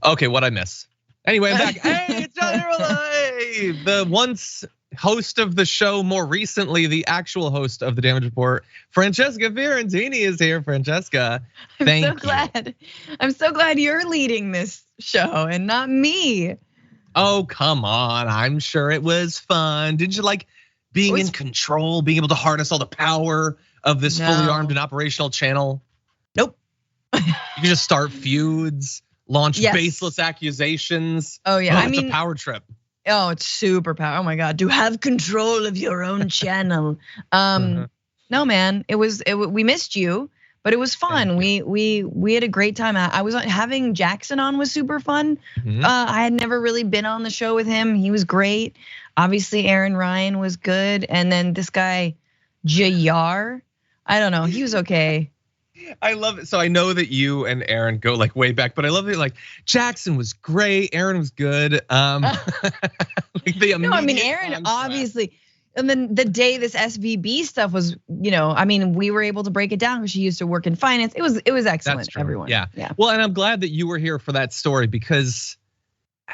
Okay, what'd I miss? Anyway, I'm back. Hey, it's John Early, the once host of the show, more recently the actual host of the Damage Report. Francesca Fiorentini is here. Francesca, thank you. I'm so glad you're leading this show and not me. Oh, come on. I'm sure it was fun. Did you like being in control, being able to harness all the power of this fully armed and operational channel? Nope. You can just start feuds, launch baseless accusations. Oh yeah, it's a power trip. Oh, it's super power. Oh my God, to have control of your own channel. No, man, we missed you, but it was fun. We had a great time. I was having Jackson on was super fun. I had never really been on the show with him. He was great. Obviously, Aaron Ryan was good, and then this guy JR, I don't know, he was okay. I love it. So I know that you and Aaron go like way back, but I love it. Like Jackson was great, Aaron was good. No, I mean Aaron obviously. And then the day this SVB stuff was, I mean, we were able to break it down because she used to work in finance. It was excellent. That's true. Everyone. Yeah. Well, and I'm glad that you were here for that story because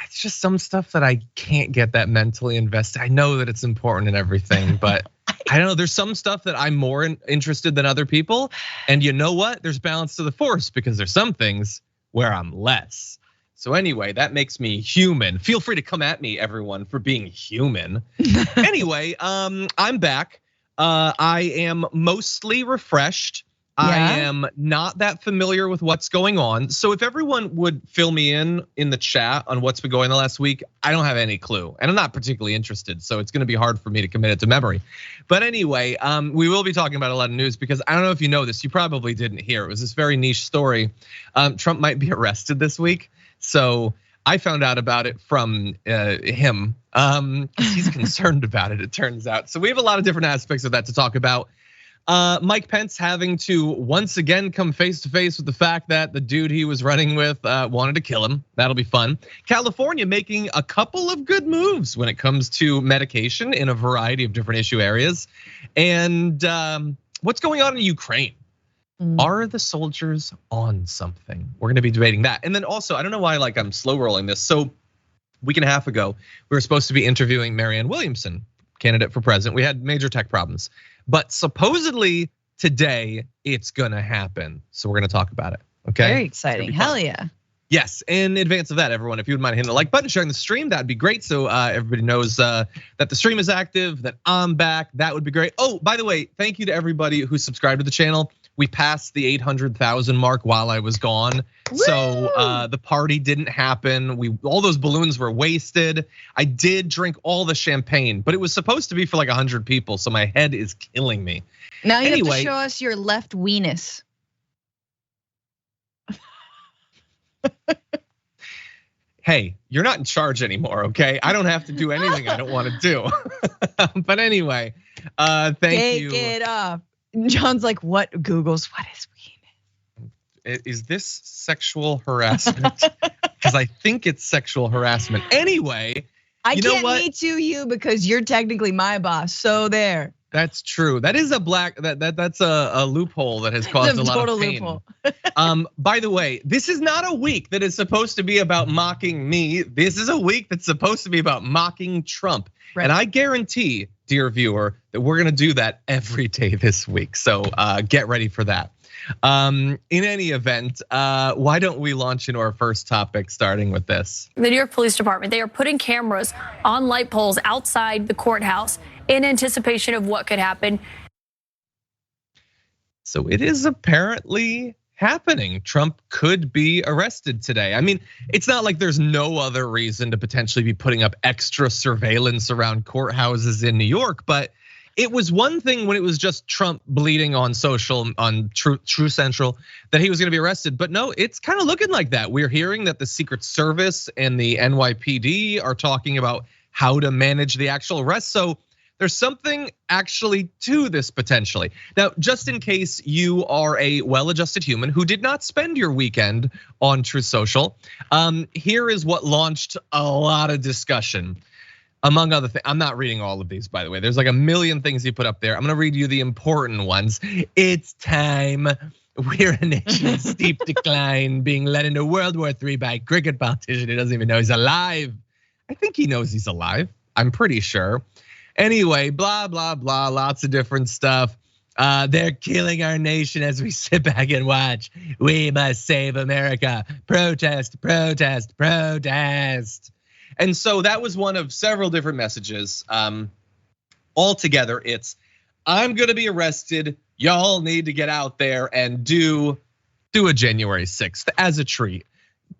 it's just some stuff that I can't get that mentally invested. I know that it's important and everything, but I don't know. There's some stuff that I'm more interested than other people, and you know what? There's balance to the force because there's some things where I'm less. So anyway, that makes me human. Feel free to come at me, everyone, for being human. Anyway, I'm back. I am mostly refreshed. I am not that familiar with what's going on. So if everyone would fill me in the chat on what's been going on the last week, I don't have any clue. And I'm not particularly interested, so it's gonna be hard for me to commit it to memory. But anyway, we will be talking about a lot of news because I don't know if you know this, you probably didn't hear. It was this very niche story. Trump might be arrested this week. So I found out about it from him. He's concerned about it turns out. So we have a lot of different aspects of that to talk about. Mike Pence having to once again come face to face with the fact that the dude he was running with wanted to kill him. That'll be fun. California making a couple of good moves when it comes to medication in a variety of different issue areas. And what's going on in Ukraine? Are the soldiers on something? We're gonna be debating that. And then also, I don't know why I'm slow rolling this. So a week and a half ago, we were supposed to be interviewing Marianne Williamson, candidate for president. We had major tech problems. But supposedly today it's gonna happen. So we're gonna talk about it, okay? Very exciting, hell yeah. Yes, in advance of that, everyone, if you would mind hitting the like button, sharing the stream, that'd be great. So everybody knows that the stream is active, that I'm back, that would be great. Oh, by the way, thank you to everybody who subscribed to the channel. We passed the 800,000 mark while I was gone. Woo! So the party didn't happen. All those balloons were wasted. I did drink all the champagne, but it was supposed to be for 100 people. So my head is killing me. Now you have to show us your left weenus. Hey, you're not in charge anymore, okay? I don't have to do anything I don't want to do. But anyway, thank you. Take it off. John's like, what? Google's what is weenus? Is this sexual harassment? Because I think it's sexual harassment. Anyway, I can't Me Too you because you're technically my boss. So there. That's true. That is that's a loophole that has caused a lot of pain. Loophole. By the way, this is not a week that is supposed to be about mocking me. This is a week that's supposed to be about mocking Trump. Right. And I guarantee, dear viewer, that we're gonna do that every day this week. So get ready for that. In any event, why don't we launch into our first topic, starting with this? The New York Police Department, they are putting cameras on light poles outside the courthouse in anticipation of what could happen. So it is apparently happening. Trump could be arrested today. I mean, it's not like there's no other reason to potentially be putting up extra surveillance around courthouses in New York, but it was one thing when it was just Trump bleeding on social, on True Central, that he was gonna be arrested. But no, it's kind of looking like that. We're hearing that the Secret Service and the NYPD are talking about how to manage the actual arrest. So there's something actually to this potentially. Now, just in case you are a well-adjusted human who did not spend your weekend on Truth Social, here is what launched a lot of discussion. among other things. I'm not reading all of these, by the way. There's like a million things he put up there. I'm gonna read you the important ones. It's time. We're a nation in steep decline, being led into World War III by a cricket politician who doesn't even know he's alive. I think he knows he's alive. I'm pretty sure. Anyway, blah, blah, blah, lots of different stuff. They're killing our nation as we sit back and watch. We must save America. Protest, protest, protest. And so that was one of several different messages. Altogether, it's, I'm gonna be arrested. Y'all need to get out there and do a January 6th as a treat.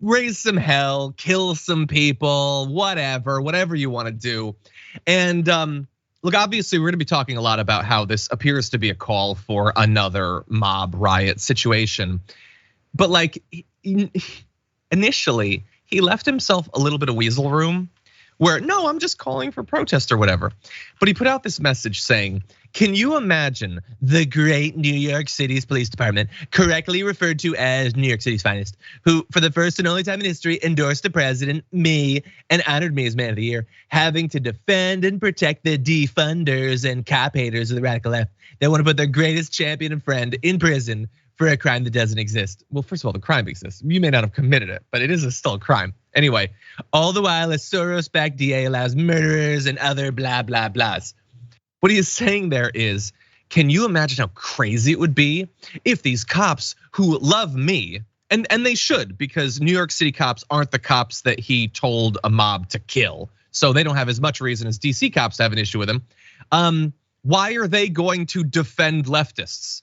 Raise some hell, kill some people, whatever you want to do. And look, obviously we're gonna be talking a lot about how this appears to be a call for another mob riot situation. But like initially, he left himself a little bit of weasel room where, no, I'm just calling for protest or whatever. But he put out this message saying, can you imagine the great New York City's police department, correctly referred to as New York City's finest, who for the first and only time in history endorsed the president, me, and honored me as man of the year, having to defend and protect the defunders and cop haters of the radical left that want to put their greatest champion and friend in prison for a crime that doesn't exist. Well, first of all, the crime exists. You may not have committed it, but it is still a crime. Anyway, all the while a Soros-backed DA allows murderers and other blah, blah, blahs. What he is saying there is, can you imagine how crazy it would be if these cops who love me, and they should, because New York City cops aren't the cops that he told a mob to kill, so they don't have as much reason as DC cops to have an issue with him. Why are they going to defend leftists?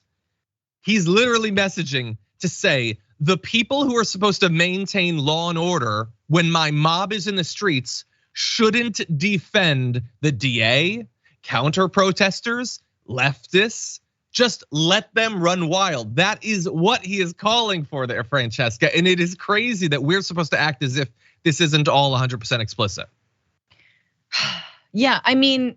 He's literally messaging to say, the people who are supposed to maintain law and order when my mob is in the streets shouldn't defend the DA, counter protesters, leftists. Just let them run wild. That is what he is calling for there, Francesca. And it is crazy that we're supposed to act as if this isn't all 100% explicit. Yeah, I mean,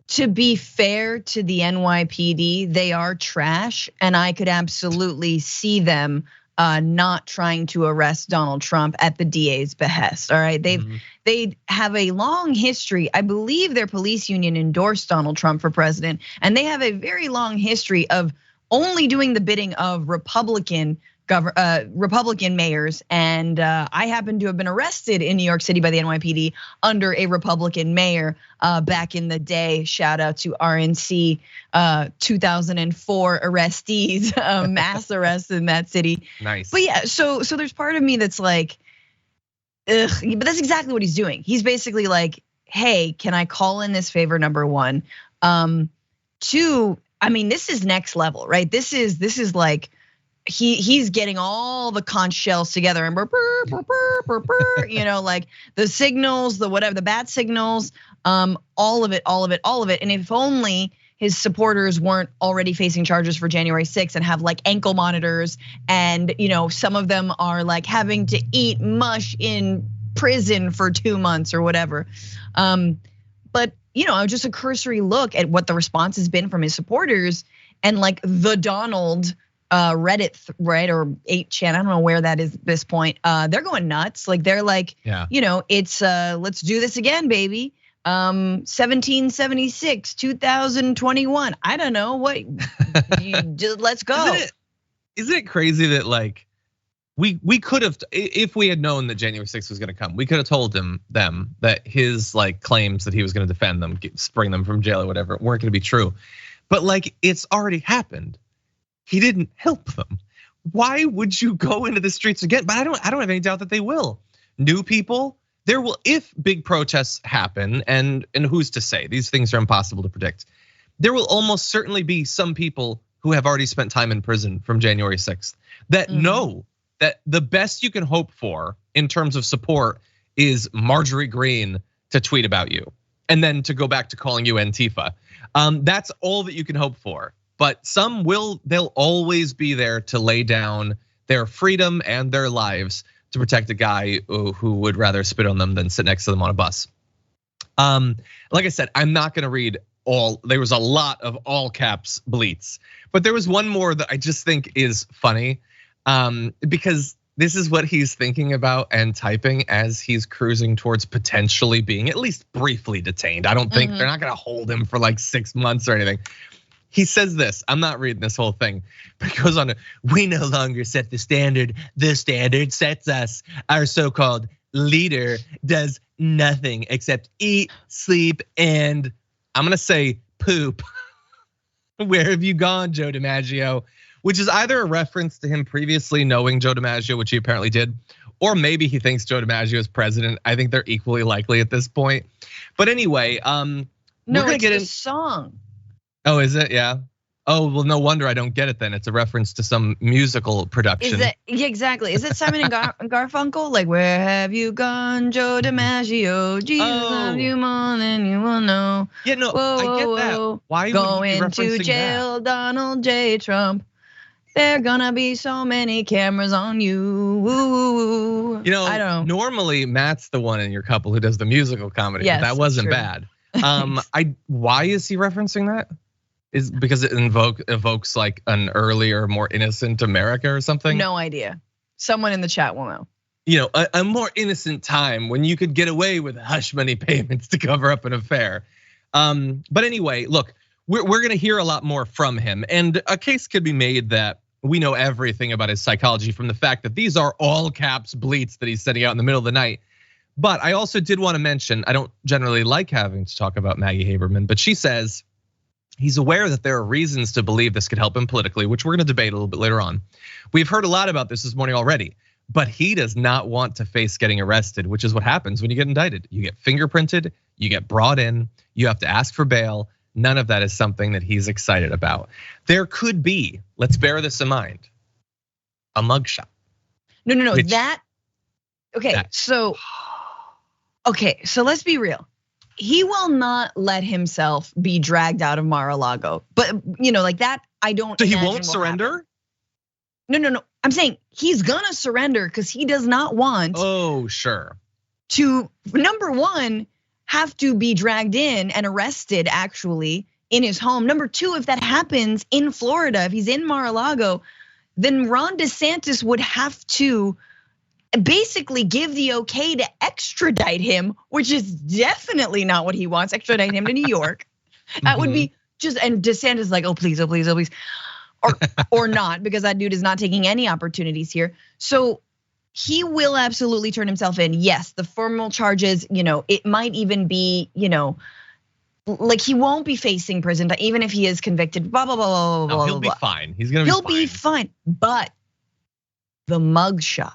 to be fair to the NYPD, they are trash, and I could absolutely see them not trying to arrest Donald Trump at the DA's behest. All right, they have a long history. I believe their police union endorsed Donald Trump for president, and they have a very long history of only doing the bidding of Republican mayors. And I happen to have been arrested in New York City by the NYPD under a Republican mayor back in the day. Shout out to RNC 2004 arrestees, mass arrests in that city. Nice. But yeah, so there's part of me that's like, ugh, but that's exactly what he's doing. He's basically like, hey, can I call in this favor, number one? Two, I mean, this is next level, right? This is like, he's getting all the conch shells together and you know, like the signals, the whatever, the bat signals, all of it. And if only his supporters weren't already facing charges for January 6th and have like ankle monitors, and you know, some of them are like having to eat mush in prison for 2 months or whatever. But you know, just a cursory look at what the response has been from his supporters, and like the Donald Reddit, right, or 8chan, I don't know where that is at this point. They're going nuts. Like they're like, yeah, you know, it's let's do this again, baby. 1776, 2021. I don't know what. Let's go. Isn't it crazy that like we could have, if we had known that January 6th was going to come, we could have told them that his like claims that he was going to defend them, spring them from jail or whatever, weren't going to be true. But like it's already happened. He didn't help them. Why would you go into the streets again? But I don't have any doubt that they will. New people, there will, if big protests happen, and who's to say? These things are impossible to predict. There will almost certainly be some people who have already spent time in prison from January 6th that know that the best you can hope for in terms of support is Marjorie Greene to tweet about you and then to go back to calling you Antifa. That's all that you can hope for. But some they'll always be there to lay down their freedom and their lives to protect a guy who would rather spit on them than sit next to them on a bus. Like I said, I'm not gonna read all, there was a lot of all caps bleats, but there was one more that I just think is funny, because this is what he's thinking about and typing as he's cruising towards potentially being at least briefly detained. I don't think they're not gonna hold him for like 6 months or anything. He says this, I'm not reading this whole thing, but he goes on to, we no longer set the standard sets us. Our so-called leader does nothing except eat, sleep, and I'm gonna say poop. Where have you gone, Joe DiMaggio? Which is either a reference to him previously knowing Joe DiMaggio, which he apparently did, or maybe he thinks Joe DiMaggio is president. I think they're equally likely at this point. But anyway, no, it's a song. Oh, is it? Yeah. Oh, well, no wonder I don't get it then. It's a reference to some musical production. Is it? Yeah, exactly. Is it Simon and Garfunkel? Like, where have you gone, Joe DiMaggio? Jesus loves you more than you will know. Yeah, no, I get that. Why going would he be referencing to jail, that? Donald J. Trump. There gonna be so many cameras on you. You know, I don't know. Normally Matt's the one in your couple who does the musical comedy. Yes, but that wasn't true. bad. Why is he referencing that? Is because it evokes like an earlier, more innocent America or something? No idea. Someone in the chat will know. You know, a more innocent time when you could get away with hush money payments to cover up an affair. But anyway, look, we're gonna hear a lot more from him, and a case could be made that we know everything about his psychology from the fact that these are all caps bleats that he's sending out in the middle of the night. But I also did want to mention, I don't generally like having to talk about Maggie Haberman, but she says he's aware that there are reasons to believe this could help him politically, which we're gonna debate a little bit later on. We've heard a lot about this morning already, but he does not want to face getting arrested, which is what happens when you get indicted. You get fingerprinted, you get brought in, you have to ask for bail. None of that is something that he's excited about. There could be, let's bear this in mind, a mugshot. No, so let's be real. He will not let himself be dragged out of Mar-a-Lago. But like that, I don't. So he won't surrender? No. I'm saying he's gonna surrender because he does not want. Oh, sure. To number one, have to be dragged in and arrested actually in his home. Number two, if that happens in Florida, if he's in Mar-a-Lago, then Ron DeSantis would have to basically give the okay to extradite him, which is definitely not what he wants, extradite him to New York. That would be just, and DeSantis is like, oh please. Or not, because that dude is not taking any opportunities here. So he will absolutely turn himself in. Yes, the formal charges, it might even be, like he won't be facing prison, even if he is convicted, blah, blah, blah, blah, blah. He'll be fine. He'll be fine. But the mugshot,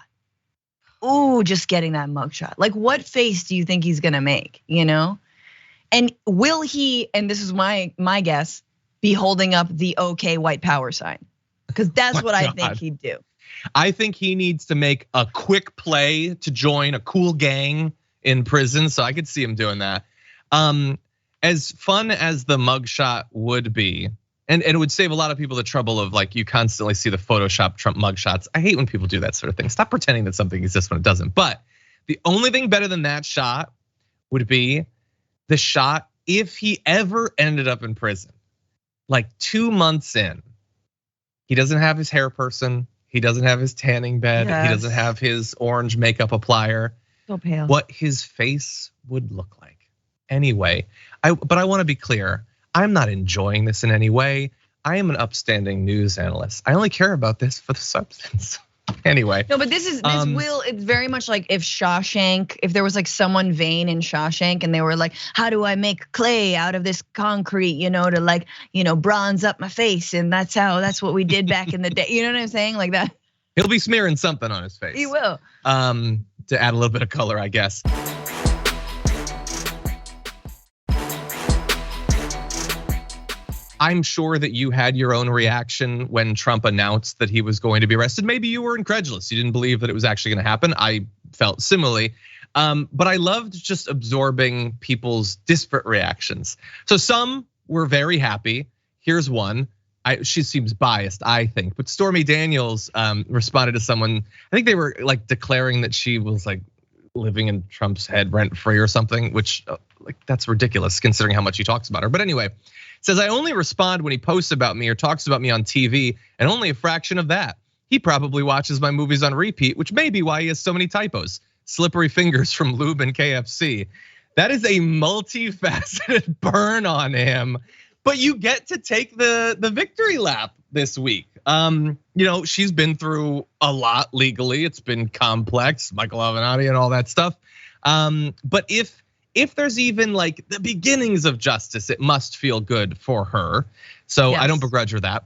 just getting that mugshot. Like what face do you think he's gonna make, And will he, and this is my guess, be holding up the okay white power sign? Because that's what I think he'd do. I think he needs to make a quick play to join a cool gang in prison, so I could see him doing that. As fun as the mugshot would be, and it would save a lot of people the trouble of like you constantly see the Photoshop Trump mugshots. I hate when people do that sort of thing. Stop pretending that something exists when it doesn't. But the only thing better than that shot would be the shot if he ever ended up in prison, like 2 months in. He doesn't have his hair person. He doesn't have his tanning bed. Yes. He doesn't have his orange makeup applier. So pale. What his face would look like. Anyway, but I want to be clear. I'm not enjoying this in any way. I am an upstanding news analyst. I only care about this for the substance. Anyway. No, but it's very much like if Shawshank, if there was like someone vain in Shawshank and they were like, how do I make clay out of this concrete, to like, bronze up my face, and that's what we did back in the day. You know what I'm saying? Like that. He'll be smearing something on his face. He will. To add a little bit of color, I guess. I'm sure that you had your own reaction when Trump announced that he was going to be arrested. Maybe you were incredulous. You didn't believe that it was actually gonna happen. I felt similarly. But I loved just absorbing people's disparate reactions. So some were very happy. Here's one. She seems biased, I think. But Stormy Daniels responded to someone. I think they were like declaring that she was like living in Trump's head rent free or something, which like that's ridiculous considering how much he talks about her. But anyway, says I only respond when he posts about me or talks about me on TV, and only a fraction of that. he probably watches my movies on repeat, which may be why he has so many typos. Slippery fingers from Lube and KFC. That is a multifaceted burn on him, but you get to take the victory lap this week. She's been through a lot legally. It's been complex, Michael Avenatti and all that stuff. But if there's even like the beginnings of justice, it must feel good for her. So yes. I don't begrudge her that.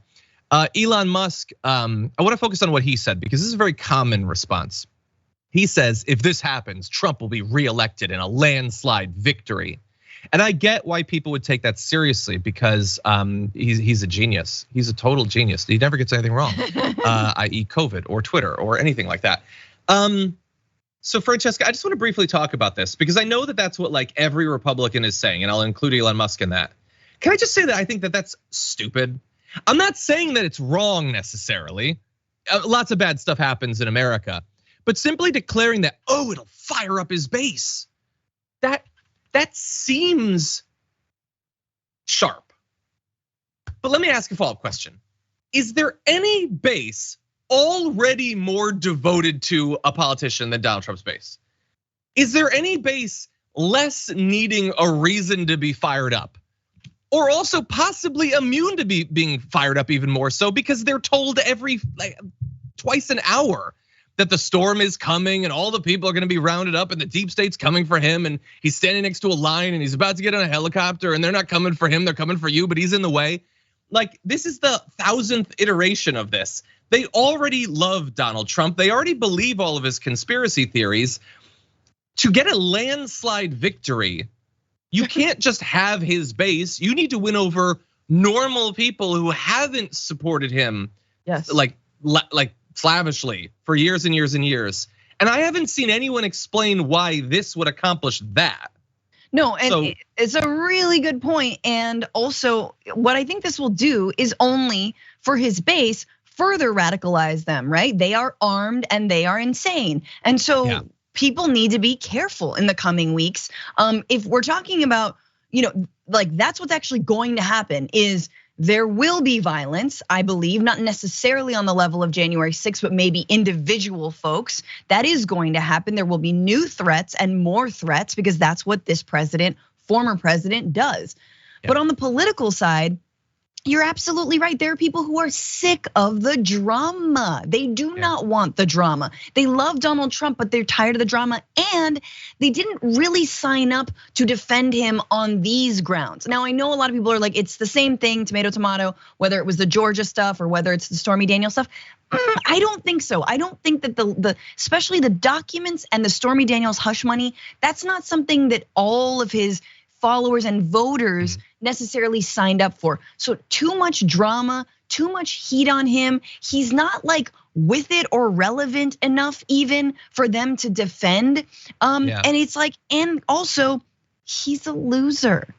Elon Musk, I want to focus on what he said because this is a very common response. He says, if this happens, Trump will be reelected in a landslide victory. And I get why people would take that seriously because he's a genius. He's a total genius. He never gets anything wrong, i.e. COVID or Twitter or anything like that. So Francesca, I just want to briefly talk about this because I know that that's what like every Republican is saying, and I'll include Elon Musk in that. Can I just say that I think that that's stupid? I'm not saying that it's wrong necessarily. Lots of bad stuff happens in America. But simply declaring that, it'll fire up his base, that seems sharp. But let me ask a follow-up question. Is there any base already more devoted to a politician than Donald Trump's base? Is there any base less needing a reason to be fired up? Or also possibly immune to being fired up even more so because they're told twice an hour that the storm is coming and all the people are gonna be rounded up and the deep state's coming for him and he's standing next to a line and he's about to get on a helicopter and they're not coming for him, they're coming for you, but he's in the way. Like this is the 1,000th iteration of this. They already love Donald Trump. They already believe all of his conspiracy theories. To get a landslide victory, you can't just have his base. You need to win over normal people who haven't supported him. Yes. Like slavishly for years and years and years. And I haven't seen anyone explain why this would accomplish that. No, and it's a really good point. And also what I think this will do is only for his base further radicalize them, right? They are armed and they are insane. And so people need to be careful in the coming weeks. If we're talking about, like that's what's actually going to happen is there will be violence, I believe, not necessarily on the level of January 6th, but maybe individual folks. That is going to happen. There will be new threats and more threats because that's what this former president does. Yeah. But on the political side, you're absolutely right. There are people who are sick of the drama. They do not want the drama. They love Donald Trump, but they're tired of the drama. And they didn't really sign up to defend him on these grounds. Now, I know a lot of people are like, it's the same thing, tomato, tomato, whether it was the Georgia stuff or whether it's the Stormy Daniels stuff. I don't think so. I don't think that especially the documents and the Stormy Daniels hush money, that's not something that all of his followers and voters necessarily signed up for. So too much drama, too much heat on him. He's not like with it or relevant enough even for them to defend. And it's like, and also he's a loser.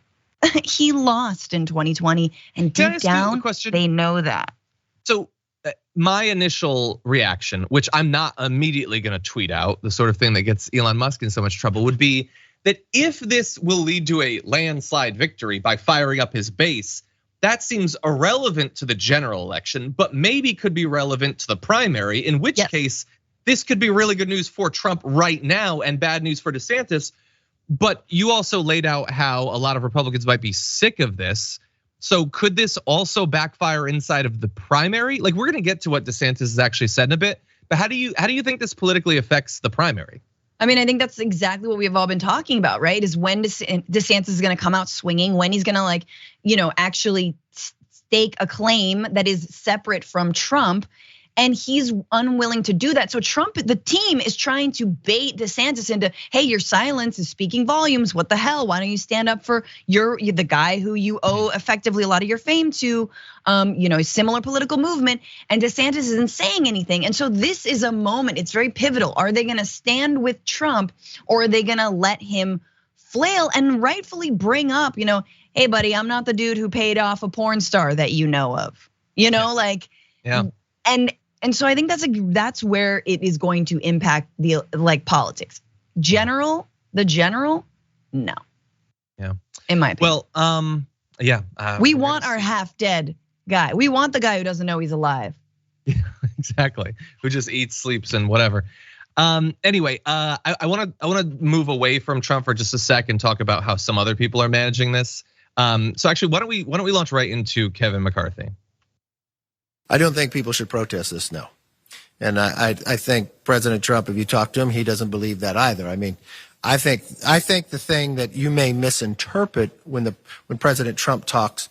He lost in 2020 and deep down they know that. So my initial reaction, which I'm not immediately gonna tweet out, the sort of thing that gets Elon Musk in so much trouble would be that if this will lead to a landslide victory by firing up his base, that seems irrelevant to the general election, but maybe could be relevant to the primary, in which case this could be really good news for Trump right now and bad news for DeSantis. But you also laid out how a lot of Republicans might be sick of this. So could this also backfire inside of the primary? Like we're gonna get to what DeSantis has actually said in a bit, but how do you think this politically affects the primary? I mean, I think that's exactly what we've all been talking about, right? Is when DeSantis is gonna come out swinging, when he's gonna like, actually stake a claim that is separate from Trump. And he's unwilling to do that. So Trump, the team is trying to bait DeSantis into, hey, your silence is speaking volumes. What the hell? Why don't you stand up for the guy who you owe effectively a lot of your fame to, a similar political movement? And DeSantis isn't saying anything. And so this is a moment, it's very pivotal. Are they gonna stand with Trump or are they gonna let him flail and rightfully bring up, hey buddy, I'm not the dude who paid off a porn star that you know of, And so I think that's where it is going to impact the politics. The general, no. Yeah. In my opinion. Well, we want our half dead guy. We want the guy who doesn't know he's alive. exactly. Who just eats, sleeps, and whatever. Anyway, I want to move away from Trump for just a sec and talk about how some other people are managing this. So actually, why don't we launch right into Kevin McCarthy? I don't think people should protest this, no. And I think President Trump, if you talk to him, he doesn't believe that either. I mean, I think the thing that you may misinterpret when President Trump talks,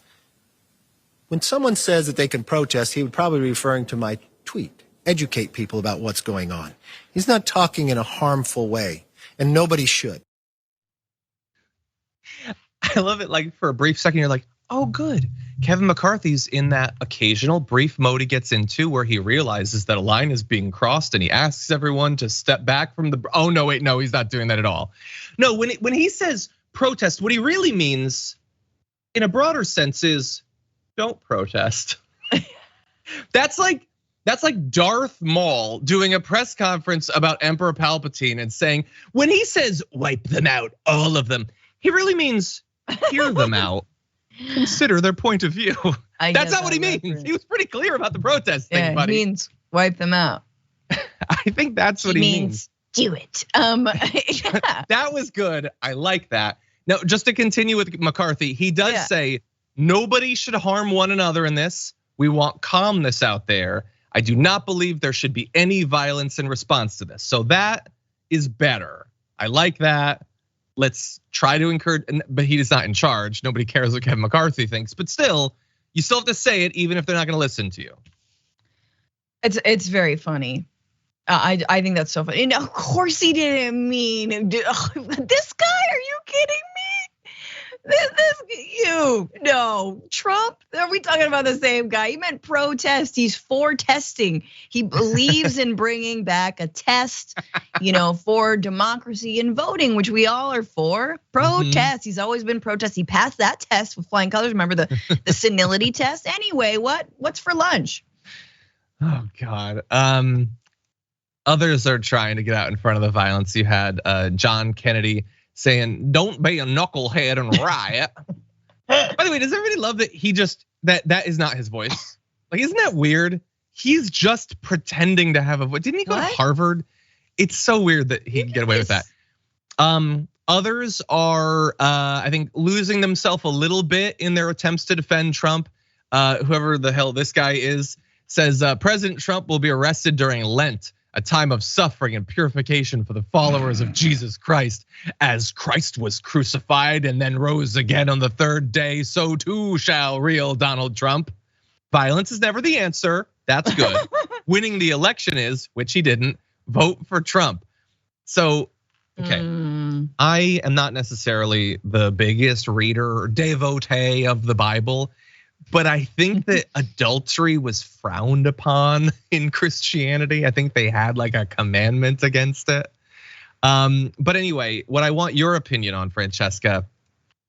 when someone says that they can protest, he would probably be referring to my tweet. Educate people about what's going on. He's not talking in a harmful way, and nobody should. I love it. Like for a brief second, you're like, oh, good. Kevin McCarthy's in that occasional brief mode he gets into where he realizes that a line is being crossed and he asks everyone to step back from the, oh no, wait, no, he's not doing that at all. No, when he says protest, what he really means in a broader sense is don't protest. That's like Darth Maul doing a press conference about Emperor Palpatine and saying, when he says wipe them out, all of them, he really means hear them out. Consider their point of view. That's not what he means. He was pretty clear about the protest thing, buddy. He means wipe them out. I think that's what he means. Do it. Yeah. That was good. I like that. Now, just to continue with McCarthy, he does say nobody should harm one another in this. We want calmness out there. I do not believe there should be any violence in response to this. So that is better. I like that. Let's try to encourage, but he is not in charge. Nobody cares what Kevin McCarthy thinks, but still, you still have to say it even if they're not gonna listen to you. It's very funny. I think that's so funny. And of course he didn't mean, this guy, are you kidding me? No, Trump, are we talking about the same guy? He meant protest, he's for testing. He believes in bringing back a test, for democracy and voting, which we all are for. Protest, he's always been protest. He passed that test with flying colors. Remember the senility test? Anyway, what's for lunch? Oh God. Others are trying to get out in front of the violence. You had John Kennedy saying, don't be a knucklehead and riot. By the way, does everybody love that he just, that is not his voice? Like, isn't that weird? He's just pretending to have a voice. Didn't he go to Harvard? It's so weird that he can get away with that. Others are, I think, losing themselves a little bit in their attempts to defend Trump. Whoever the hell this guy is says President Trump will be arrested during Lent, a time of suffering and purification for the followers of Jesus Christ. As Christ was crucified and then rose again on the third day, so too shall real Donald Trump. Violence is never the answer. That's good. Winning the election is, which he didn't. Vote for Trump. So, okay. I am not necessarily the biggest reader or devotee of the Bible, but I think that adultery was frowned upon in Christianity. I think they had like a commandment against it. But anyway, what I want your opinion on, Francesca,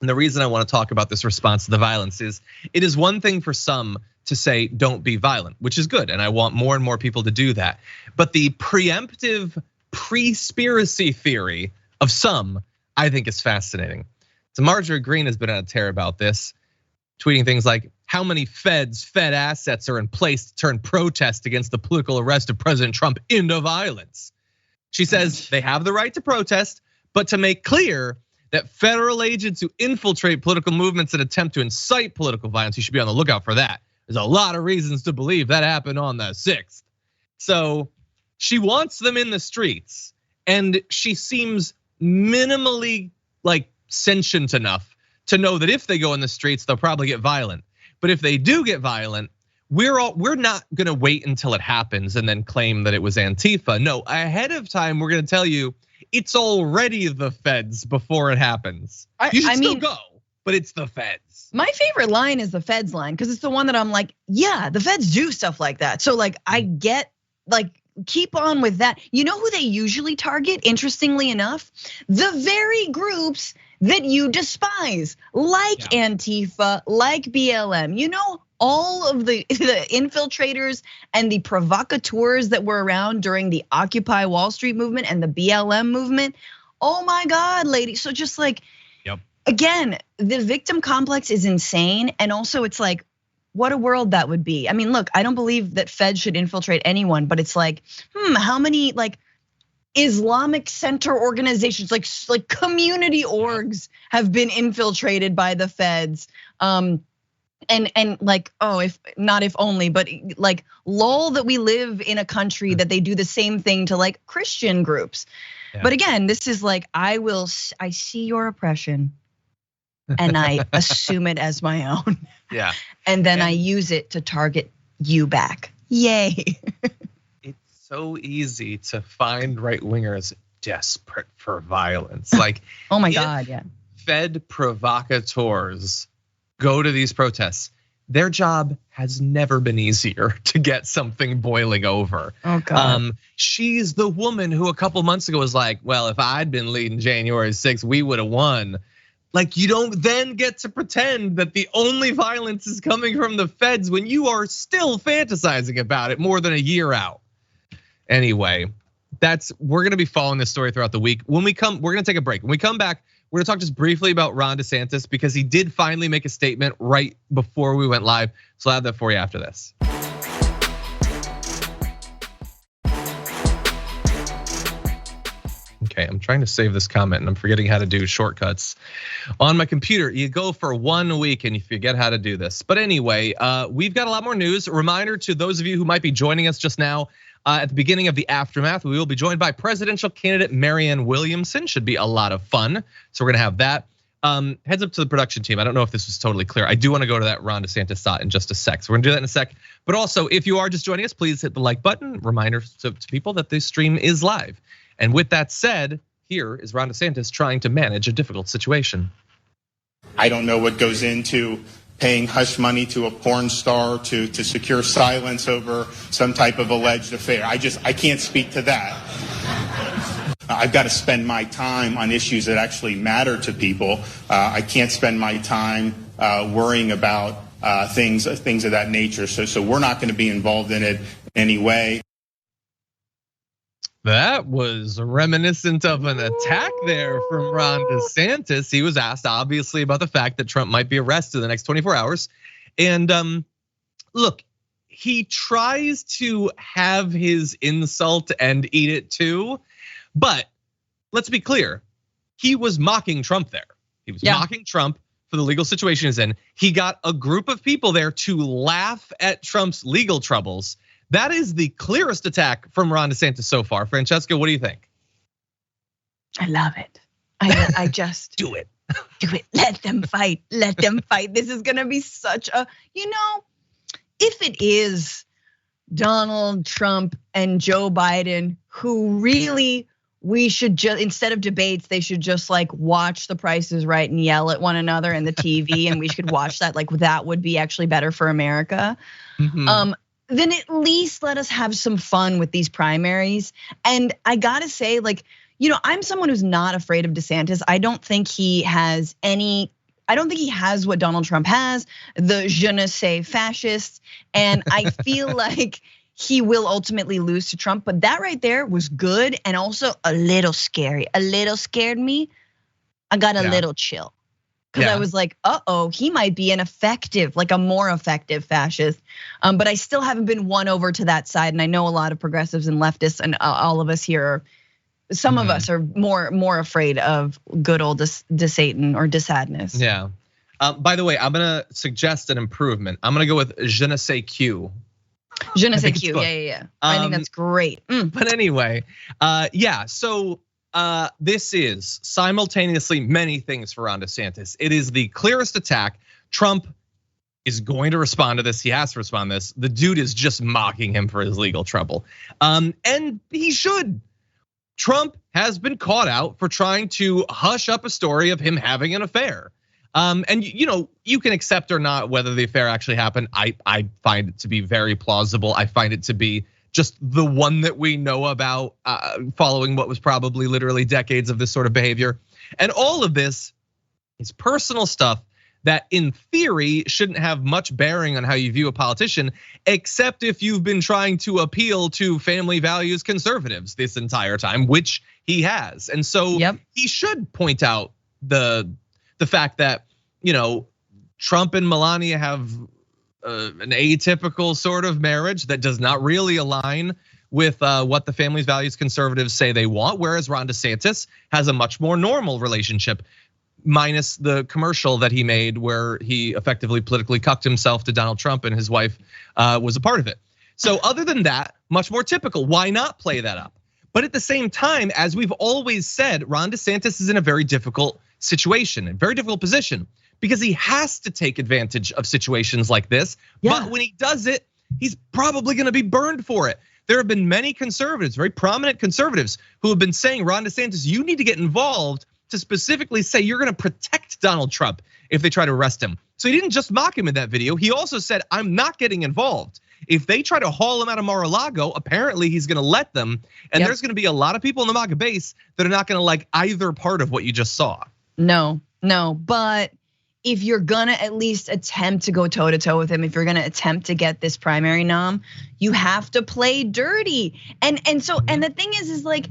and the reason I want to talk about this response to the violence is, it is one thing for some to say don't be violent, which is good, and I want more and more people to do that. But the preemptive pre-spiracy theory of some, I think, is fascinating. So Marjorie Greene has been on a tear about this, tweeting things like, how many Fed assets are in place to turn protest against the political arrest of President Trump into violence? She says they have the right to protest, but to make clear that federal agents who infiltrate political movements and attempt to incite political violence, you should be on the lookout for that. There's a lot of reasons to believe that happened on the 6th. So she wants them in the streets, and she seems minimally like sentient enough to know that if they go in the streets, they'll probably get violent. But if they do get violent, we're not gonna wait until it happens and then claim that it was Antifa. No, ahead of time, we're gonna tell you it's already the feds before it happens. You should still go, but it's the feds. My favorite line is the feds line, because it's the one that I'm like, yeah, the feds do stuff like that. So like, I get, like, keep on with that. You know who they usually target, interestingly enough? The very groups that you despise, like Antifa, like BLM. All of the infiltrators and the provocateurs that were around during the Occupy Wall Street movement and the BLM movement. Oh my God, lady. So just like, again, the victim complex is insane. And also it's like, what a world that would be. I mean, look, I don't believe that Feds should infiltrate anyone, but it's like, how many like Islamic center organizations, like community orgs have been infiltrated by the Feds. And like, if only, but like lol that we live in a country that they do the same thing to like Christian groups. Yeah. But again, this is like, I see your oppression and I assume it as my own. Yeah. And then I use it to target you back. Yay. It's so easy to find right-wingers desperate for violence. Like, oh my God, yeah. Fed provocateurs go to these protests. Their job has never been easier to get something boiling over. Oh God. She's the woman who a couple months ago was like, well, if I'd been leading January 6th, we would have won. Like, you don't then get to pretend that the only violence is coming from the Feds when you are still fantasizing about it more than a year out. Anyway, we're gonna be following this story throughout the week. When we come, we're gonna take a break. When we come back, we're gonna talk just briefly about Ron DeSantis because he did finally make a statement right before we went live. So I'll have that for you after this. Okay, I'm trying to save this comment and I'm forgetting how to do shortcuts on my computer. You go for 1 week and you forget how to do this. But anyway, we've got a lot more news. A reminder to those of you who might be joining us just now at the beginning of the aftermath, we will be joined by presidential candidate Marianne Williamson. Should be a lot of fun. So we're gonna have that. Heads up to the production team. I don't know if this was totally clear. I do want to go to that Ron DeSantis thought in just a sec. So we're gonna do that in a sec. But also, if you are just joining us, please hit the like button. Reminder to people that this stream is live. And with that said, here is Ron DeSantis trying to manage a difficult situation. I don't know what goes into paying hush money to a porn star to secure silence over some type of alleged affair. I can't speak to that. I've got to spend my time on issues that actually matter to people. I can't spend my time worrying about things of that nature. So we're not going to be involved in it in any way. That was reminiscent of an attack there from Ron DeSantis. He was asked obviously about the fact that Trump might be arrested in the next 24 hours. And look, he tries to have his insult and eat it too. But let's be clear, he was mocking Trump there. He was mocking Trump for the legal situation he's in. He got a group of people there to laugh at Trump's legal troubles. That is the clearest attack from Ron DeSantis so far. Francesca, what do you think? I love it. I just do it. Do it. Let them fight. Let them fight. This is gonna be such a, if it is Donald Trump and Joe Biden who really, we should just, instead of debates, they should just like watch The Price is Right and yell at one another in the TV, and we should watch that. Like that would be actually better for America. Mm-hmm. Then at least let us have some fun with these primaries. And I gotta say, like, I'm someone who's not afraid of DeSantis. I don't think he has what Donald Trump has, the je ne sais fascists. And I feel like he will ultimately lose to Trump. But that right there was good and also a little scary. A little scared me. I got a little chill. Because I was like, he might be a more effective fascist. But I still haven't been won over to that side. And I know a lot of progressives and leftists and all of us here, some of us are more afraid of good old DeSatan or DeSadness. Yeah. By the way, I'm gonna suggest an improvement. I'm gonna go with je ne sais Q. Je ne sais Q, yeah. I think that's great. But anyway, so this is simultaneously many things for Ron DeSantis. It is the clearest attack. Trump is going to respond to this. He has to respond to this. The dude is just mocking him for his legal trouble. And he should. Trump has been caught out for trying to hush up a story of him having an affair. And you can accept or not whether the affair actually happened. I find it to be very plausible. I find it to be just the one that we know about following what was probably literally decades of this sort of behavior. And all of this is personal stuff that in theory shouldn't have much bearing on how you view a politician, except if you've been trying to appeal to family values conservatives this entire time, which he has. And so he should point out the fact that, Trump and Melania have an atypical sort of marriage that does not really align with what the family's values conservatives say they want, whereas Ron DeSantis has a much more normal relationship, minus the commercial that he made where he effectively politically cucked himself to Donald Trump and his wife was a part of it. So other than that, much more typical. Why not play that up? But at the same time, as we've always said, Ron DeSantis is in a very difficult situation, a very difficult position, because he has to take advantage of situations like this. Yeah. But when he does it, he's probably gonna be burned for it. There have been many conservatives, very prominent conservatives, who have been saying, Ron DeSantis, you need to get involved to specifically say you're gonna protect Donald Trump if they try to arrest him. So he didn't just mock him in that video, he also said, I'm not getting involved. If they try to haul him out of Mar-a-Lago, apparently he's gonna let them. And there's gonna be a lot of people in the MAGA base that are not gonna like either part of what you just saw. No, but if you're gonna at least attempt to go toe to toe with him, if you're gonna attempt to get this primary nom, you have to play dirty. And the thing is like,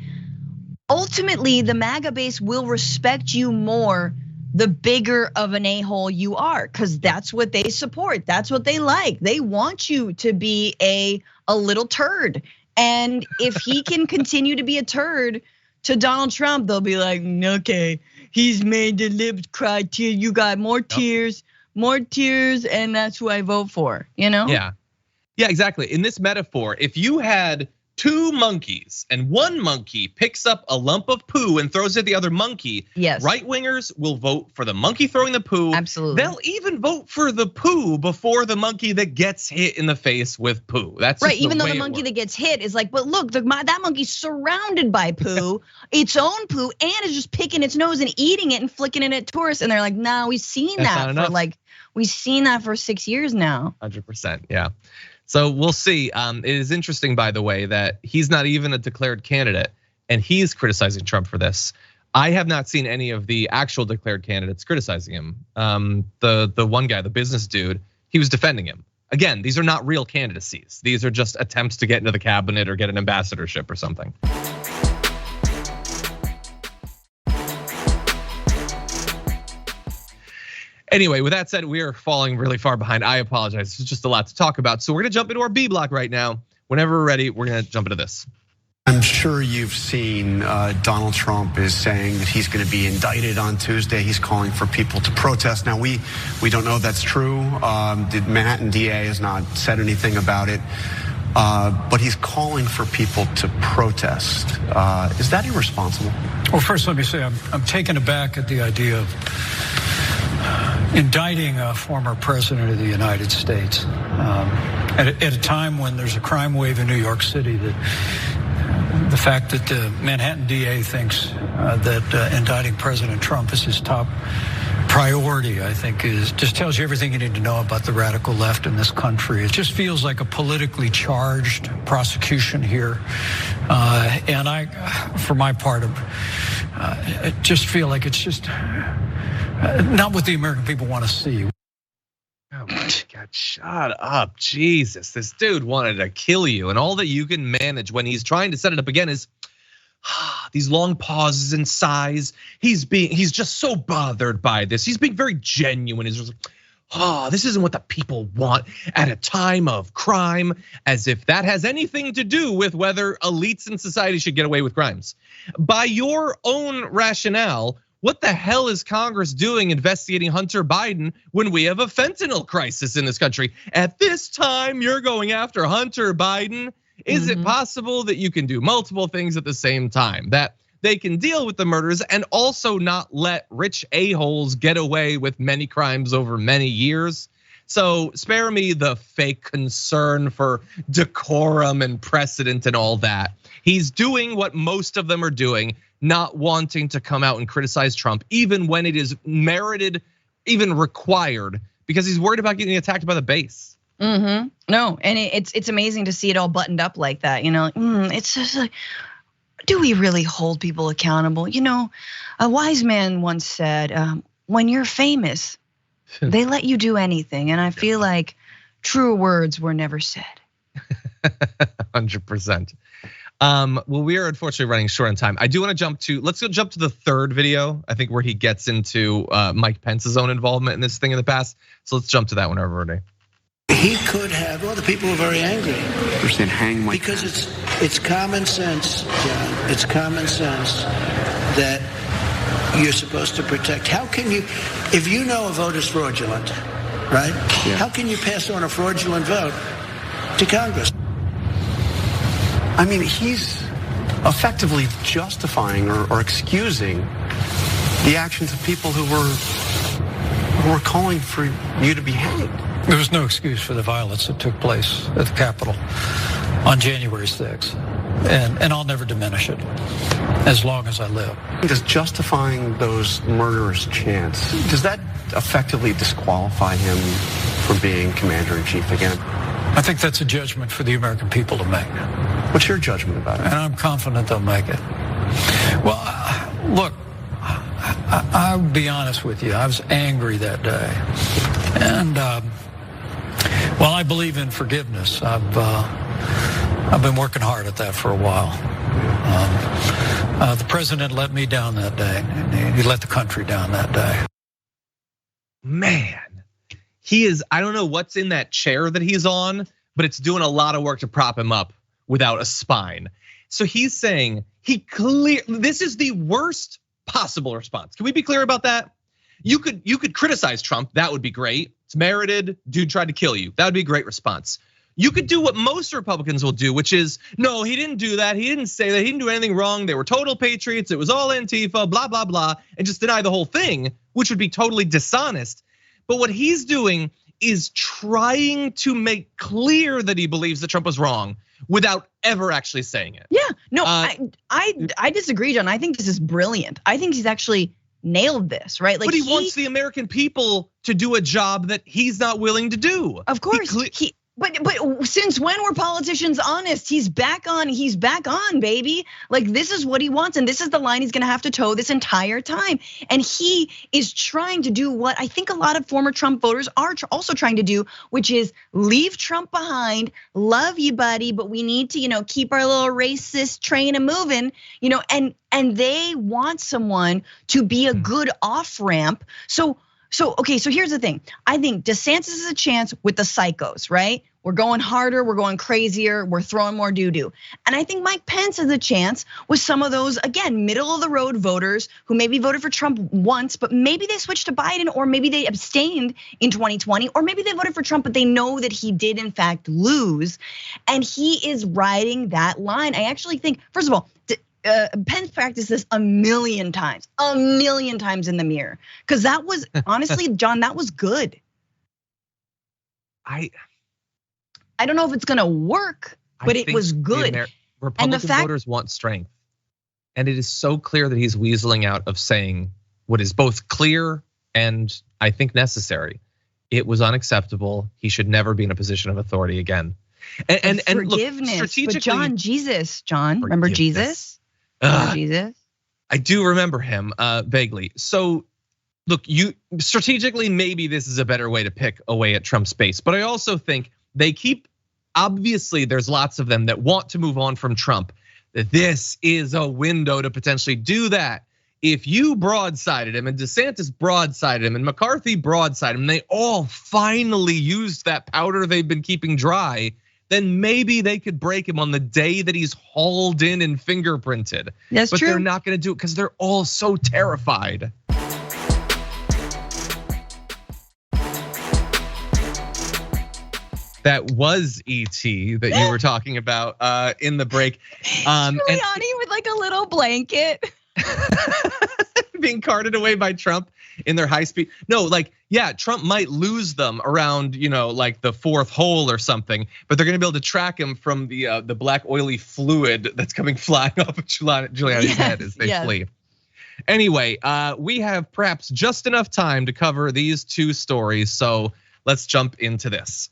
ultimately the MAGA base will respect you more the bigger of an a-hole you are, because that's what they support. That's what they like. They want you to be a little turd. And if he can continue to be a turd to Donald Trump, they'll be like, okay, he's made the lips cry tear. You got more tears, and that's who I vote for, you know? Yeah, exactly. In this metaphor, if you had two monkeys and one monkey picks up a lump of poo and throws it at the other monkey, yes, right-wingers will vote for the monkey throwing the poo. Absolutely. They'll even vote for the poo before the monkey that gets hit in the face with poo. That's right, even though the monkey that gets hit is like, but look, that monkey's surrounded by poo, its own poo, and is just picking its nose and eating it and flicking it at tourists. And they're like, nah, we've seen that for 6 years now. 100%, yeah. So we'll see. It is interesting, by the way, that he's not even a declared candidate and he's criticizing Trump for this. I have not seen any of the actual declared candidates criticizing him. The one guy, the business dude, he was defending him. Again, these are not real candidacies. These are just attempts to get into the cabinet or get an ambassadorship or something. Anyway, with that said, we are falling really far behind. I apologize. It's just a lot to talk about. So we're gonna jump into our B block right now. Whenever we're ready, we're gonna jump into this. I'm sure you've seen Donald Trump is saying that he's gonna be indicted on Tuesday. He's calling for people to protest. Now, we don't know if that's true. The Manhattan DA has not said anything about it. But he's calling for people to protest. Is that irresponsible? Well, first let me say I'm taken aback at the idea of indicting a former president of the United States at a time when there's a crime wave in New York City. That the fact that the Manhattan DA thinks that indicting President Trump is his top priority, I think, just tells you everything you need to know about the radical left in this country. It just feels like a politically charged prosecution here, and I, for my part, I just feel like it's just not what the American people want to see. Oh my God, shut up, Jesus. This dude wanted to kill you, and all that you can manage when he's trying to set it up again is these long pauses and sighs. He's just so bothered by this. He's being very genuine. He's just this isn't what the people want at a time of crime, as if that has anything to do with whether elites in society should get away with crimes. By your own rationale, what the hell is Congress doing investigating Hunter Biden when we have a fentanyl crisis in this country? At this time, you're going after Hunter Biden. Is it possible that you can do multiple things at the same time? That they can deal with the murders and also not let rich a-holes get away with many crimes over many years? So spare me the fake concern for decorum and precedent and all that. He's doing what most of them are doing, not wanting to come out and criticize Trump, even when it is merited, even required, because he's worried about getting attacked by the base. No, and it's amazing to see it all buttoned up like that. You know, it's just like, do we really hold people accountable? You know, a wise man once said, when you're famous, they let you do anything. And I feel like truer words were never said. 100%. Well, we are unfortunately running short on time. I do want to let's go jump to the third video, I think, where he gets into Mike Pence's own involvement in this thing in the past. So let's jump to that whenever we're ready. He could have. Well, the people are very angry. They're saying hang Mike because Pence. it's common sense, John. It's common sense that you're supposed to protect. How can you, if you know a vote is fraudulent, right? Yeah. How can you pass on a fraudulent vote to Congress? I mean, he's effectively justifying or excusing the actions of people who were calling for you to be hanged. There was no excuse for the violence that took place at the Capitol on January 6th. And I'll never diminish it as long as I live. Does justifying those murderous chants, does that effectively disqualify him from being commander-in-chief again? I think that's a judgment for the American people to make. What's your judgment about it? And I'm confident they'll make it. Well, look, I'll be honest with you. I was angry that day. And while I believe in forgiveness, I've been working hard at that for a while. The president let me down that day. He let the country down that day. Man, he is, I don't know what's in that chair that he's on, but it's doing a lot of work to prop him up without a spine. So he's saying this is the worst possible response. Can we be clear about that? You could criticize Trump, that would be great. It's merited, dude tried to kill you. That would be a great response. You could do what most Republicans will do, which is, no, he didn't do that. He didn't say that. He didn't do anything wrong. They were total patriots. It was all Antifa, blah, blah, blah, and just deny the whole thing, which would be totally dishonest. But what he's doing is trying to make clear that he believes that Trump was wrong without ever actually saying it. Yeah, no, I disagree, John. I think this is brilliant. I think he's actually nailed this, right? Like, but he wants the American people to do a job that he's not willing to do. Of course, But since when were politicians honest? He's back on, baby. Like, this is what he wants, and this is the line he's gonna have to toe this entire time. And he is trying to do what I think a lot of former Trump voters are also trying to do, which is leave Trump behind, love you, buddy, but we need to, keep our little racist train moving, and they want someone to be a good off-ramp. So here's the thing. I think DeSantis is a chance with the psychos, right? We're going harder, we're going crazier, we're throwing more doo-doo. And I think Mike Pence has a chance with some of those, again, middle of the road voters who maybe voted for Trump once, but maybe they switched to Biden, or maybe they abstained in 2020, or maybe they voted for Trump, but they know that he did in fact lose. And he is riding that line. I actually think, first of all, Pence practiced this a million times in the mirror. Because that was, honestly, John, that was good. I don't know if it's gonna work, but it was good. Republican voters want strength. And it is so clear that he's weaseling out of saying what is both clear and I think necessary. It was unacceptable. He should never be in a position of authority again. And forgiveness, look, strategically, but John, remember Jesus? Jesus? I do remember him vaguely. So look, strategically, maybe this is a better way to pick away at Trump's base. But I also think they obviously there's lots of them that want to move on from Trump. This is a window to potentially do that. If you broadsided him and DeSantis broadsided him and McCarthy broadsided him, they all finally used that powder they've been keeping dry, then maybe they could break him on the day that he's hauled in and fingerprinted. That's true. But they're not gonna do it because they're all so terrified. That was ET that you were talking about in the break. Giuliani with like a little blanket. Being carted away by Trump in their high speed. No, Trump might lose them around, like the fourth hole or something, but they're gonna be able to track him from the black oily fluid that's coming flying off of Giuliani's head as they flee. Anyway, we have perhaps just enough time to cover these two stories, so let's jump into this.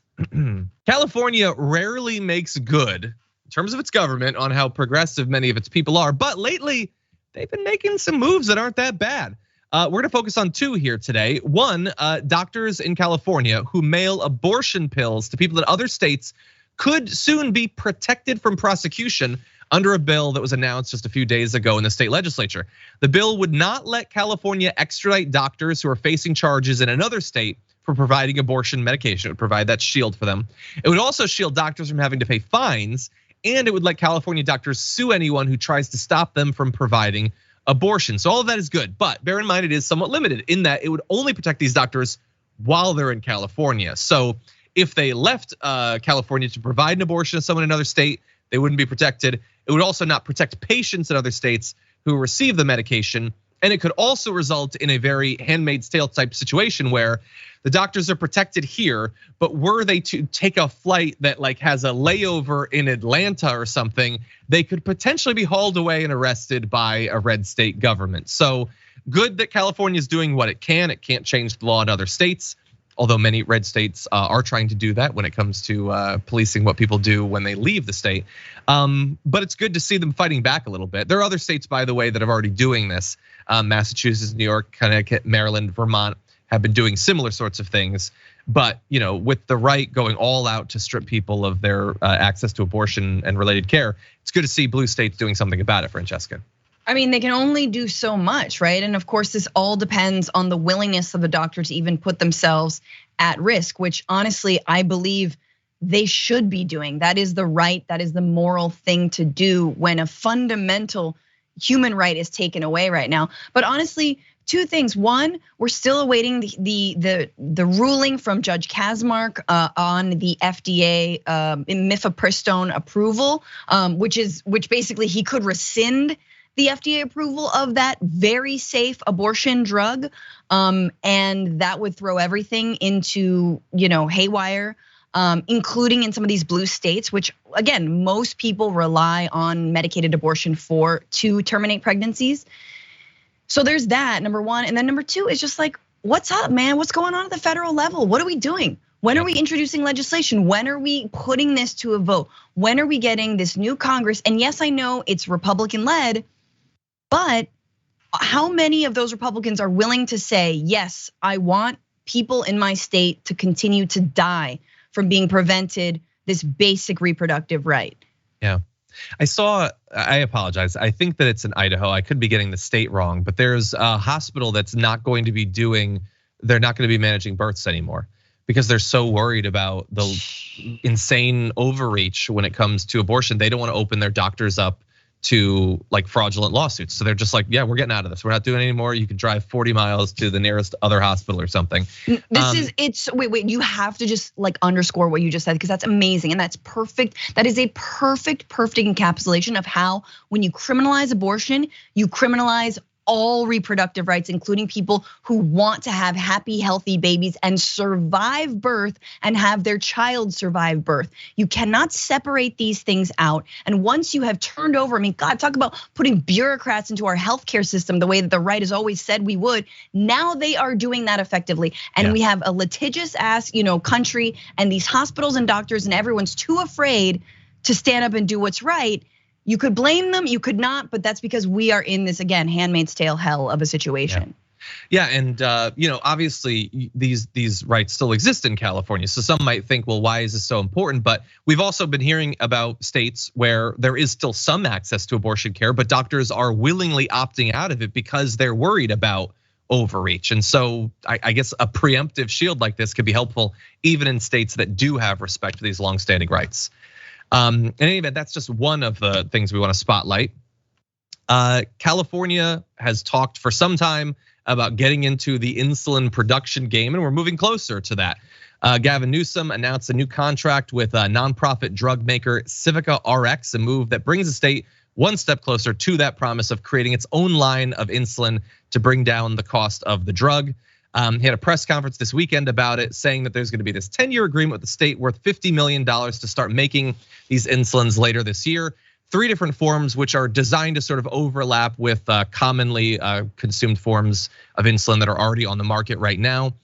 California rarely makes good in terms of its government on how progressive many of its people are, but lately they've been making some moves that aren't that bad. We're gonna focus on two here today. One, doctors in California who mail abortion pills to people in other states could soon be protected from prosecution under a bill that was announced just a few days ago in the state legislature. The bill would not let California extradite doctors who are facing charges in another state for providing abortion medication. It would provide that shield for them. It would also shield doctors from having to pay fines, and it would let California doctors sue anyone who tries to stop them from providing abortion. So all of that is good, but bear in mind it is somewhat limited in that it would only protect these doctors while they're in California. So if they left California to provide an abortion to someone in another state, they wouldn't be protected. It would also not protect patients in other states who receive the medication. And it could also result in a very Handmaid's Tale type situation where the doctors are protected here, but were they to take a flight that like has a layover in Atlanta or something, they could potentially be hauled away and arrested by a red state government. So good that California is doing what it can. It can't change the law in other states, although many red states are trying to do that when it comes to policing what people do when they leave the state. But it's good to see them fighting back a little bit. There are other states, by the way, that have already doing this. Massachusetts, New York, Connecticut, Maryland, Vermont have been doing similar sorts of things. But with the right going all out to strip people of their access to abortion and related care, it's good to see blue states doing something about it, Francesca. I mean, they can only do so much, right? And of course, this all depends on the willingness of the doctor to even put themselves at risk, which honestly, I believe they should be doing. That is the right, that is the moral thing to do when a fundamental human right is taken away right now. But honestly, two things. One, we're still awaiting the ruling from Judge Kaczmarek on the FDA mifepristone approval, which basically he could rescind the FDA approval of that very safe abortion drug, and that would throw everything into haywire, including in some of these blue states, which again most people rely on medicated abortion to terminate pregnancies. So there's that, number one. And then number two is just like, what's up, man? What's going on at the federal level? What are we doing? When are we introducing legislation? When are we putting this to a vote? When are we getting this new Congress? And yes, I know it's Republican led, but how many of those Republicans are willing to say, yes, I want people in my state to continue to die from being prevented this basic reproductive right? Yeah. I apologize. I think that it's in Idaho. I could be getting the state wrong, but there's a hospital that's not going to be they're not going to be managing births anymore because they're so worried about the insane overreach when it comes to abortion. They don't want to open their doctors up to like fraudulent lawsuits. So they're just like, yeah, we're getting out of this. We're not doing it anymore. You can drive 40 miles to the nearest other hospital or something. Wait, you have to just like underscore what you just said because that's amazing and that's perfect. That is a perfect encapsulation of how when you criminalize abortion, you criminalize all reproductive rights, including people who want to have happy, healthy babies and survive birth and have their child survive birth. You cannot separate these things out. And once you have turned over, I mean, God, talk about putting bureaucrats into our healthcare system the way that the right has always said we would. Now they are doing that effectively. And we have a litigious ass, country and these hospitals and doctors and everyone's too afraid to stand up and do what's right. You could blame them, you could not, but that's because we are in this, again, Handmaid's Tale hell of a situation. Yeah, and obviously these rights still exist in California. So some might think, well, why is this so important? But we've also been hearing about states where there is still some access to abortion care, but doctors are willingly opting out of it because they're worried about overreach. And so I guess a preemptive shield like this could be helpful even in states that do have respect for these longstanding rights. In any event, that's just one of the things we want to spotlight. California has talked for some time about getting into the insulin production game, and we're moving closer to that. Gavin Newsom announced a new contract with a nonprofit drug maker Civica RX, a move that brings the state one step closer to that promise of creating its own line of insulin to bring down the cost of the drug. He had a press conference this weekend about it, saying that there's going to be this 10-year agreement with the state worth $50 million to start making these insulins later this year. 3 different forms, which are designed to sort of overlap with commonly consumed forms of insulin that are already on the market right now.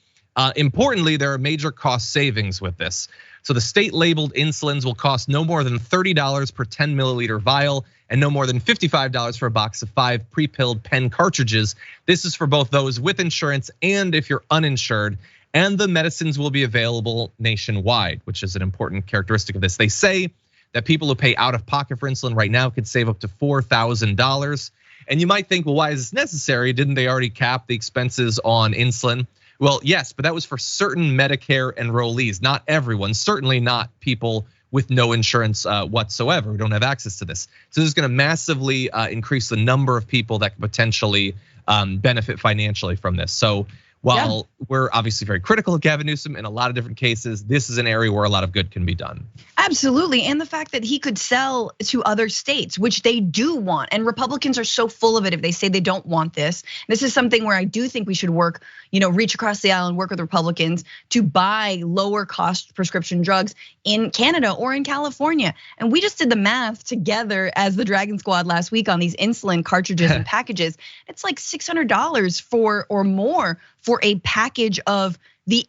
Importantly, there are major cost savings with this. So the state labeled insulins will cost no more than $30 per 10 milliliter vial and no more than $55 for a box of 5 pre-pilled pen cartridges. This is for both those with insurance and if you're uninsured. And the medicines will be available nationwide, which is an important characteristic of this. They say that people who pay out of pocket for insulin right now could save up to $4,000. And you might think, well, why is this necessary? Didn't they already cap the expenses on insulin? Well, yes, but that was for certain Medicare enrollees, not everyone, certainly not people with no insurance whatsoever who don't have access to this. So this is gonna massively increase the number of people that could potentially benefit financially from this. So while we're obviously very critical of Gavin Newsom in a lot of different cases, this is an area where a lot of good can be done. Absolutely, and the fact that he could sell to other states, which they do want, and Republicans are so full of it if they say they don't want this. This is something where I do think we should work, reach across the aisle and work with Republicans to buy lower cost prescription drugs in Canada or in California. And we just did the math together as the Dragon Squad last week on these insulin cartridges and packages. It's like $600 or more for a package of the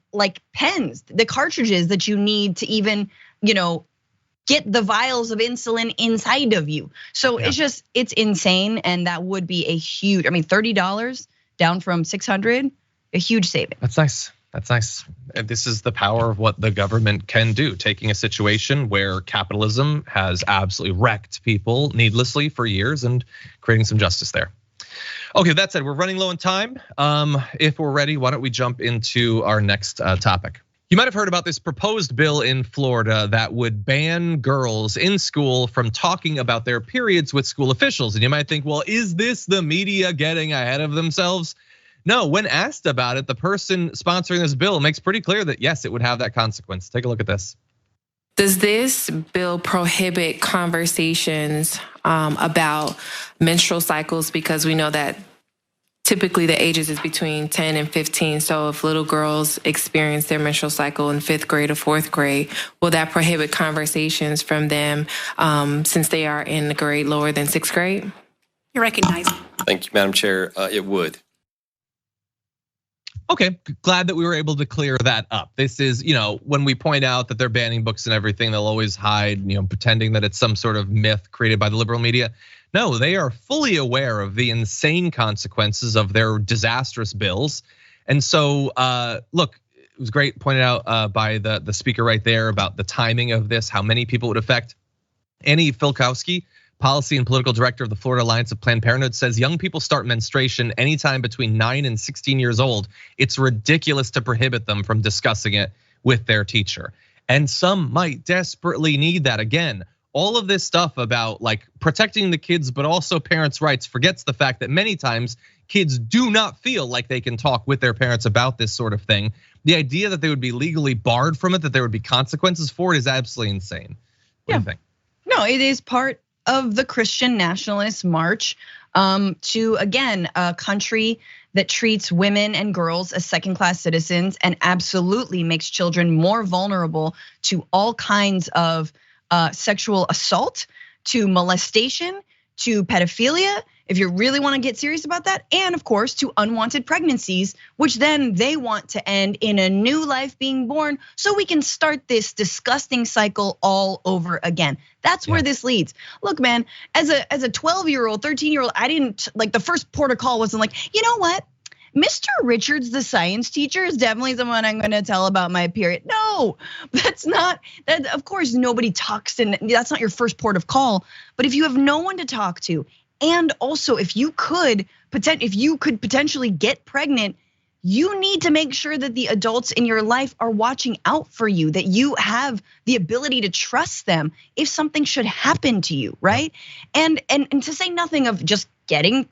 pens, the cartridges that you need to even, get the vials of insulin inside of you. So it's insane. And that would be a huge, $30 down from 600, a huge saving. That's nice. That's nice. And this is the power of what the government can do, taking a situation where capitalism has absolutely wrecked people needlessly for years and creating some justice there. Okay, that said, we're running low on time. If we're ready, why don't we jump into our next topic? You might have heard about this proposed bill in Florida that would ban girls in school from talking about their periods with school officials. And you might think, well, is this the media getting ahead of themselves? No, when asked about it, the person sponsoring this bill makes pretty clear that yes, it would have that consequence. Take a look at this. Does this bill prohibit conversations about menstrual cycles? Because we know that typically the ages is between 10 and 15. So if little girls experience their menstrual cycle in 5th grade or 4th grade, will that prohibit conversations from them since they are in a grade lower than 6th grade? You're recognized. Thank you, Madam Chair. It would. Okay, glad that we were able to clear that up. This is, when we point out that they're banning books and everything, they'll always hide, pretending that it's some sort of myth created by the liberal media. No, they are fully aware of the insane consequences of their disastrous bills. And so, look, it was great pointed out by the speaker right there about the timing of this, how many people it would affect. Annie Filkowski, policy and political director of the Florida Alliance of Planned Parenthood, says young people start menstruation anytime between 9 and 16 years old. It's ridiculous to prohibit them from discussing it with their teacher. And some might desperately need that. Again, all of this stuff about protecting the kids, but also parents' rights forgets the fact that many times kids do not feel like they can talk with their parents about this sort of thing. The idea that they would be legally barred from it, that there would be consequences for it, is absolutely insane. What do you think? No, it is part of the Christian nationalist march to, again, a country that treats women and girls as second-class citizens and absolutely makes children more vulnerable to all kinds of sexual assault, to molestation, to pedophilia, if you really want to get serious about that, and of course to unwanted pregnancies, which then they want to end in a new life being born so we can start this disgusting cycle all over again. That's where this leads. Look, man, as a 12-year-old, 13-year-old, I didn't the first port of call wasn't like, you know what? Mr. Richards, the science teacher, is definitely someone I'm gonna tell about my period. No, that's not, of course, nobody talks, and that's not your first port of call. But if you have no one to talk to, and also if you could potentially get pregnant, you need to make sure that the adults in your life are watching out for you, that you have the ability to trust them if something should happen to you, right? And to say nothing of just getting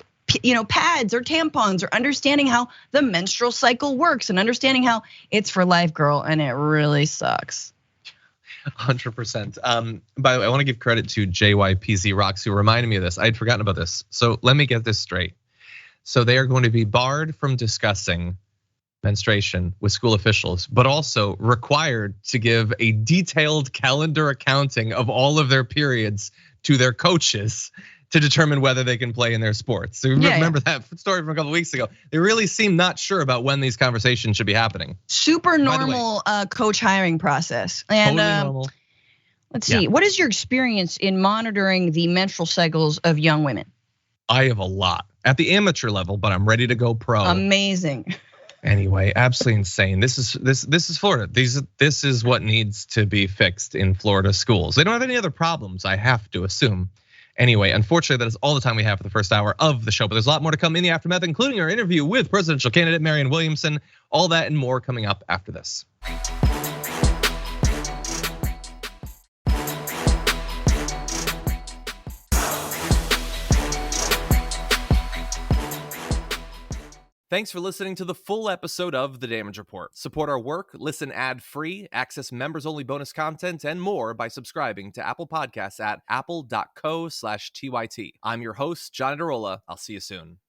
pads or tampons, or understanding how the menstrual cycle works and understanding how it's for life, girl, and it really sucks. 100%. By the way, I want to give credit to JYPZ Rocks, who reminded me of this. I had forgotten about this. So let me get this straight. So they are going to be barred from discussing menstruation with school officials, but also required to give a detailed calendar accounting of all of their periods to their coaches to determine whether they can play in their sports. So remember that story from a couple of weeks ago. They really seem not sure about when these conversations should be happening. Super normal coach hiring process. And totally normal. Let's see, what is your experience in monitoring the menstrual cycles of young women? I have a lot at the amateur level, but I'm ready to go pro. Amazing. Anyway, absolutely insane. This is Florida. This is what needs to be fixed in Florida schools. They don't have any other problems, I have to assume. Anyway, unfortunately, that is all the time we have for the first hour of the show, but there's a lot more to come in the aftermath, including our interview with presidential candidate Marianne Williamson. All that and more coming up after this. Thanks for listening to the full episode of The Damage Report. Support our work, listen ad-free, access members-only bonus content, and more by subscribing to Apple Podcasts at apple.co/TYT. I'm your host, John Adarola. I'll see you soon.